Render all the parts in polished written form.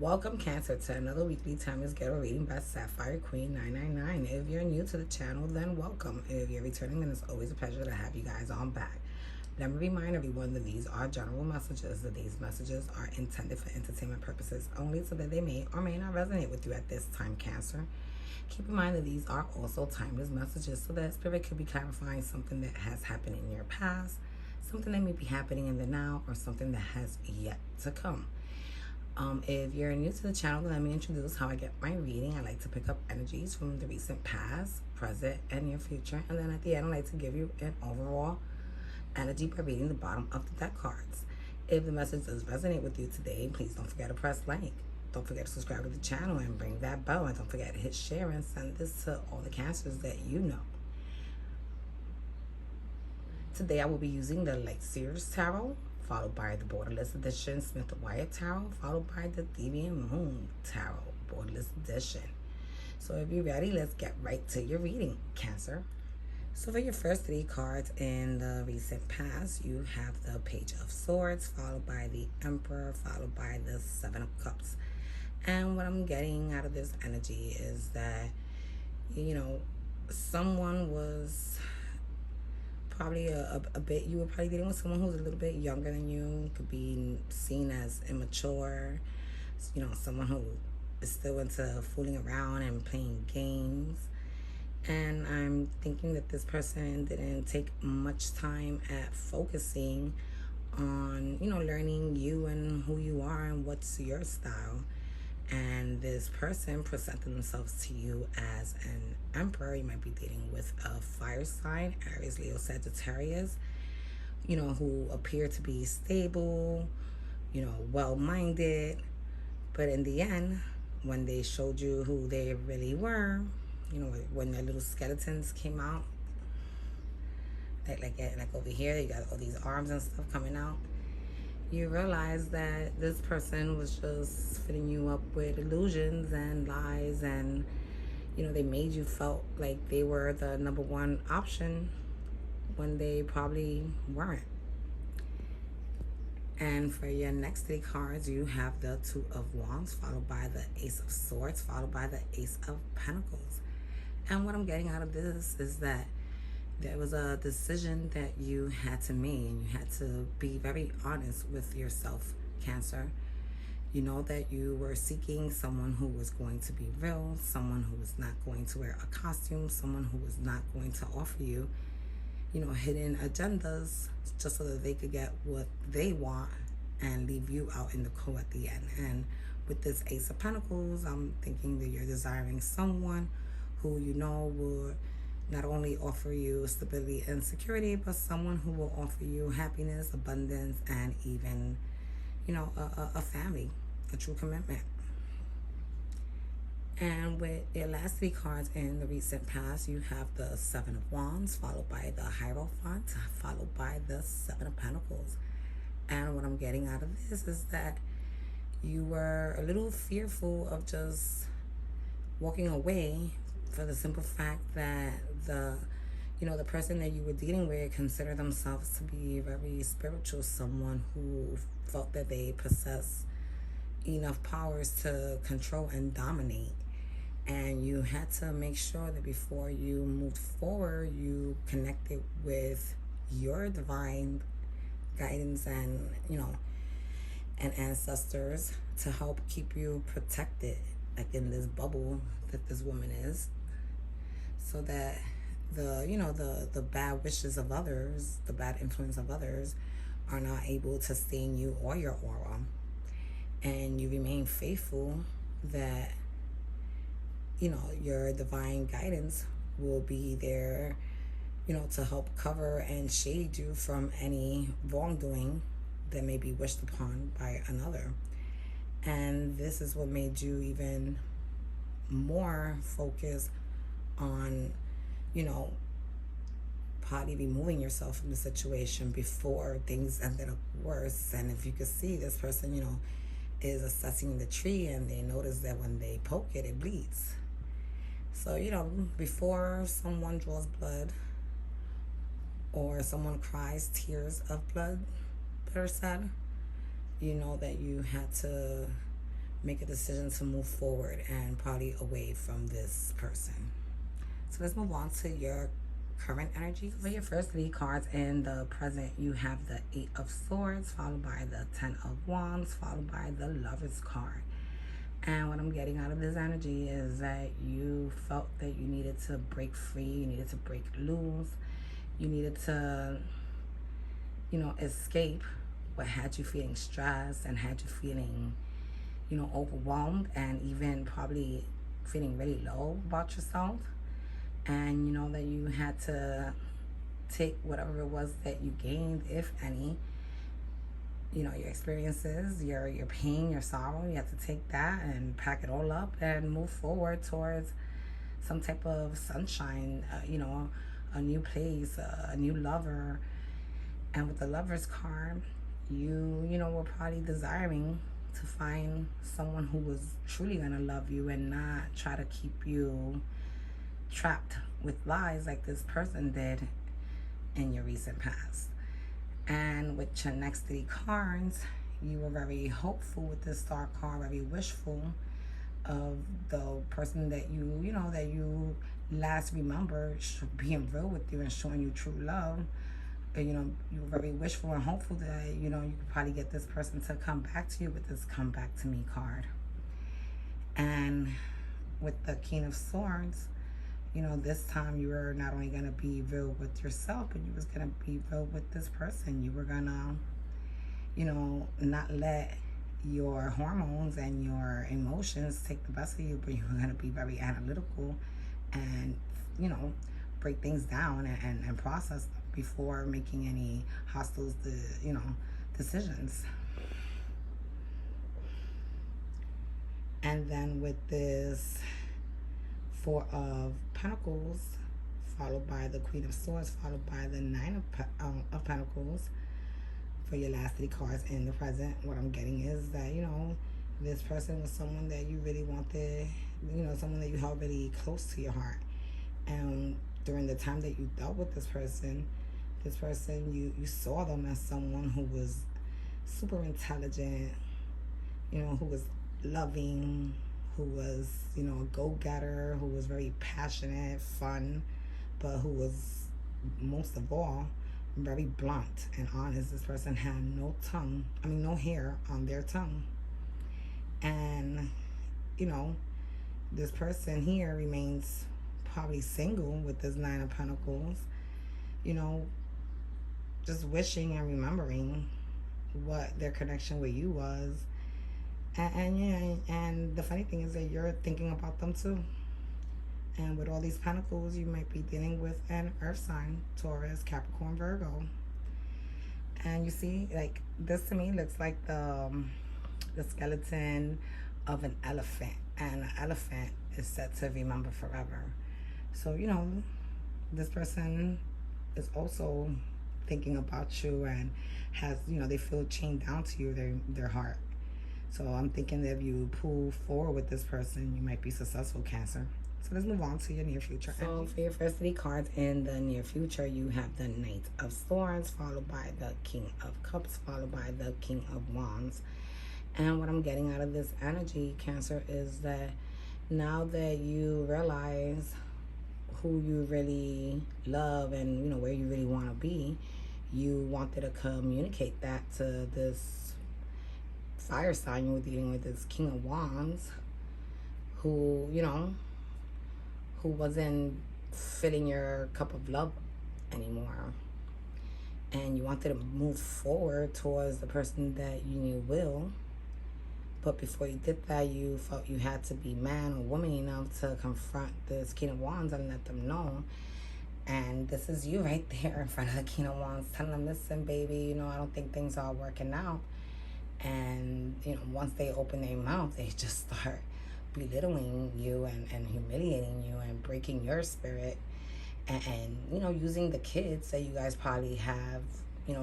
Welcome, Cancer, to another weekly Timeless Ghetto reading by Sapphire Queen 999. If you're new to the channel, then welcome. If you're returning, then it's always a pleasure to have you guys on back. Let me remind everyone that these are general messages, that these messages are intended for entertainment purposes only, so that they may or may not resonate with you at this time, Cancer. Keep in mind that these are also timeless messages, so that Spirit could be clarifying something that has happened in your past, something that may be happening in the now, or something that has yet to come. If you're new to the channel, let me introduce how I get my reading. I like to pick up energies from the recent past, present, and near future. And then at the end, I like to give you an overall energy by reading the bottom of the deck cards. If the message does resonate with you today, please don't forget to press like. Don't forget to subscribe to the channel and ring that bell. And don't forget to hit share and send this to all the Cancers that you know. Today I will be using the Light Seers Tarot, followed by the Borderless Edition Smith & Wyatt Tarot, followed by the Deviant Moon Tarot, Borderless Edition. So if you're ready, let's get right to your reading, Cancer. So for your first three cards in the recent past, you have the Page of Swords, followed by the Emperor, followed by the Seven of Cups. And what I'm getting out of this energy is that, you know, someone was probably a bit, you were probably dealing with someone who's a little bit younger than you, could be seen as immature, you know, someone who is still into fooling around and playing games. And I'm thinking that this person didn't take much time at focusing on, you know, learning you and who you are and what's your style. And this person presented themselves to you as an Emperor. You might be dealing with a fire sign, Aries, Leo, Sagittarius, you know, who appear to be stable, you know, well-minded. But in the end, when they showed you who they really were, you know, when their little skeletons came out, like over here, you got all these arms and stuff coming out, you realize that this person was just filling you up with illusions and lies, and, you know, they made you felt like they were the number one option when they probably weren't. And for your next three cards, you have the Two of Wands, followed by the Ace of Swords, followed by the Ace of Pentacles. And what I'm getting out of this is that there was a decision that you had to make, and you had to be very honest with yourself, Cancer. You know that you were seeking someone who was going to be real, someone who was not going to wear a costume, someone who was not going to offer you, you know, hidden agendas just so that they could get what they want and leave you out in the cold at the end. And with this Ace of Pentacles, I'm thinking that you're desiring someone who you know will not only offer you stability and security, but someone who will offer you happiness, abundance, and even, you know, a family, a true commitment. And with your last three cards in the recent past, you have the Seven of Wands, followed by the Hierophant, followed by the Seven of Pentacles. And what I'm getting out of this is that you were a little fearful of just walking away, for the simple fact that the person that you were dealing with considered themselves to be very spiritual, someone who felt that they possess enough powers to control and dominate. And you had to make sure that before you moved forward, you connected with your divine guidance and, you know, and ancestors to help keep you protected, like in this bubble that this woman is, so that the bad wishes of others, the bad influence of others are not able to stain you or your aura. And you remain faithful that, you know, your divine guidance will be there, you know, to help cover and shade you from any wrongdoing that may be wished upon by another. And this is what made you even more focused on, you know, probably removing yourself from the situation before things ended up worse. And if you could see, this person, you know, is assessing the tree, and they notice that when they poke it, it bleeds. So, you know, before someone draws blood or someone cries tears of blood, better said, you know that you had to make a decision to move forward and probably away from this person. So let's move on to your current energy. For your first 3 cards in the present, you have the 8 of Swords, followed by the 10 of Wands, followed by the Lover's card. And what I'm getting out of this energy is that you felt that you needed to break free, you needed to break loose, you needed to, escape what had you feeling stressed and had you feeling, overwhelmed and even probably feeling really low about yourself. And you know that you had to take whatever it was that you gained, if any, your experiences, your pain, your sorrow, you have to take that and pack it all up and move forward towards some type of sunshine, a new place, a new lover. And with the Lover's card, you were probably desiring to find someone who was truly gonna love you and not try to keep you trapped with lies like this person did in your recent past. And with your next 3 cards, you were very hopeful with this Star card, very wishful of the person that you last remember being real with you and showing you true love. You were very wishful and hopeful that, you could probably get this person to come back to you with this come back to me card. And with the King of Swords, this time you were not only going to be real with yourself, but you was going to be real with this person. You were going to, not let your hormones and your emotions take the best of you, but you were going to be very analytical and, break things down and process them before making any hostile, decisions. And then with this 4 of Pentacles, followed by the Queen of Swords, followed by the 9 of Pentacles, for your last 3 cards in the present, what I'm getting is that, this person was someone that you really wanted, someone that you held really close to your heart. And during the time that you dealt with this person, you saw them as someone who was super intelligent, who was loving, who was, a go-getter, who was very passionate, fun, but who was, most of all, very blunt and honest. This person had no hair on their tongue. And, this person here remains probably single with this 9 of Pentacles, just wishing and remembering what their connection with you was. And the funny thing is that you're thinking about them too. And with all these pentacles, you might be dealing with an earth sign, Taurus, Capricorn, Virgo. And you see, like, this to me looks like the skeleton of an elephant. And an elephant is said to remember forever. So, this person is also thinking about you and has, they feel chained down to you, their heart. So I'm thinking that if you pull forward with this person, you might be successful, Cancer. So let's move on to your near future. So for your first 3 cards in the near future, you have the Knight of Swords, followed by the King of Cups, followed by the King of Wands. And what I'm getting out of this energy, Cancer, is that now that you realize who you really love and, where you really want to be, you wanted to communicate that to this fire sign you were dealing with, this King of Wands, who, who wasn't filling your cup of love anymore. And you wanted to move forward towards the person that you knew will. But before you did that, you felt you had to be man or woman enough to confront this King of Wands and let them know. And this is you right there in front of the King of Wands, telling them, listen, baby, I don't think things are working out. And, once they open their mouth, they just start belittling you and humiliating you and breaking your spirit. And using the kids that you guys probably have,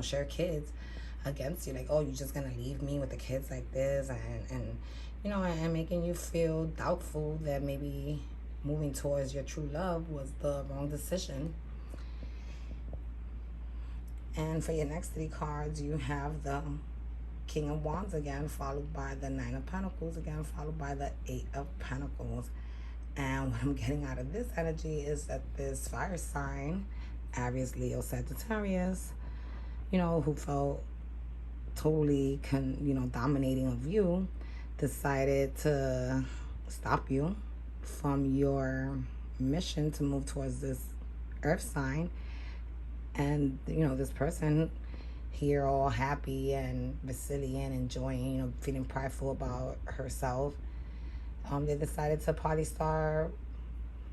share kids against you. Like, oh, you're just gonna leave me with the kids like this, and making you feel doubtful that maybe moving towards your true love was the wrong decision. And for your next 3 cards, you have the King of Wands again, followed by the Nine of Pentacles again, followed by the Eight of Pentacles. And what I'm getting out of this energy is that this fire sign, Aries, Leo, Sagittarius, who felt totally, dominating of you, decided to stop you from your mission to move towards this earth sign. And, this person here all happy and resilient, enjoying, feeling prideful about herself. They decided to probably start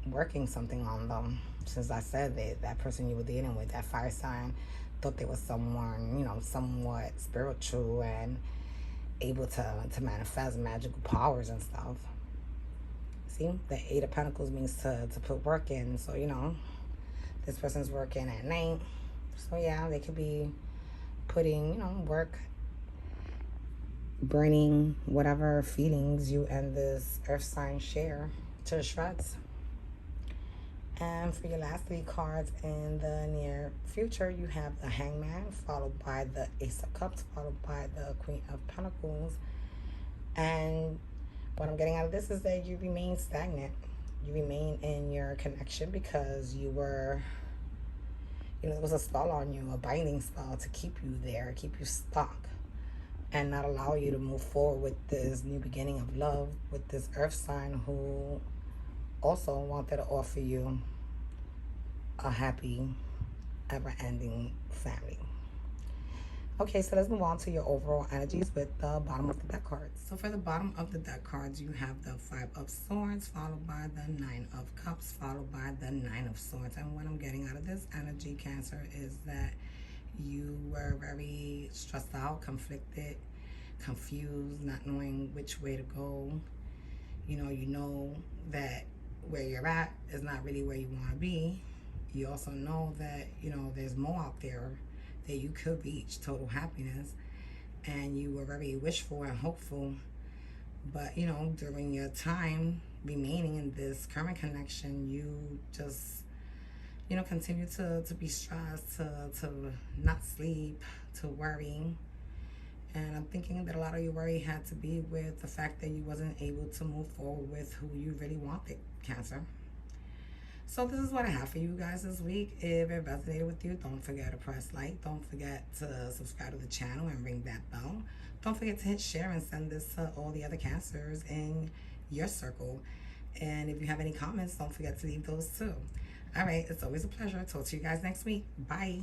working something on them. Since I said that person you were dealing with, that fire sign, thought they was someone, somewhat spiritual and able to manifest magical powers and stuff. See, the Eight of Pentacles means to put work in. So, this person's working at night. So, yeah, they could be putting, work, burning whatever feelings you and this earth sign share to the shreds. And for your last three cards in the near future, you have the Hangman, followed by the Ace of Cups, followed by the Queen of Pentacles. And what I'm getting out of this is that you remain stagnant. You remain in your connection because you were, there was a spell on you, a binding spell to keep you there, keep you stuck, and not allow you to move forward with this new beginning of love with this earth sign who also wanted to offer you a happy, ever-ending family. Okay, so let's move on to your overall energies with the bottom of the deck cards. So for the bottom of the deck cards, you have the Five of Swords, followed by the Nine of Cups, followed by the Nine of Swords. And what I'm getting out of this energy, Cancer, is that you were very stressed out, conflicted, confused, not knowing which way to go. You know that where you're at is not really where you want to be. You also know that, there's more out there that you could reach total happiness. And you were very wishful and hopeful. But, during your time remaining in this current connection, you just, continue to be stressed, to not sleep, to worry. And I'm thinking that a lot of your worry had to be with the fact that you wasn't able to move forward with who you really wanted, Cancer. So this is what I have for you guys this week. If it resonated with you, don't forget to press like. Don't forget to subscribe to the channel and ring that bell. Don't forget to hit share and send this to all the other Cancers in your circle. And if you have any comments, don't forget to leave those too. All right, it's always a pleasure. Talk to you guys next week. Bye.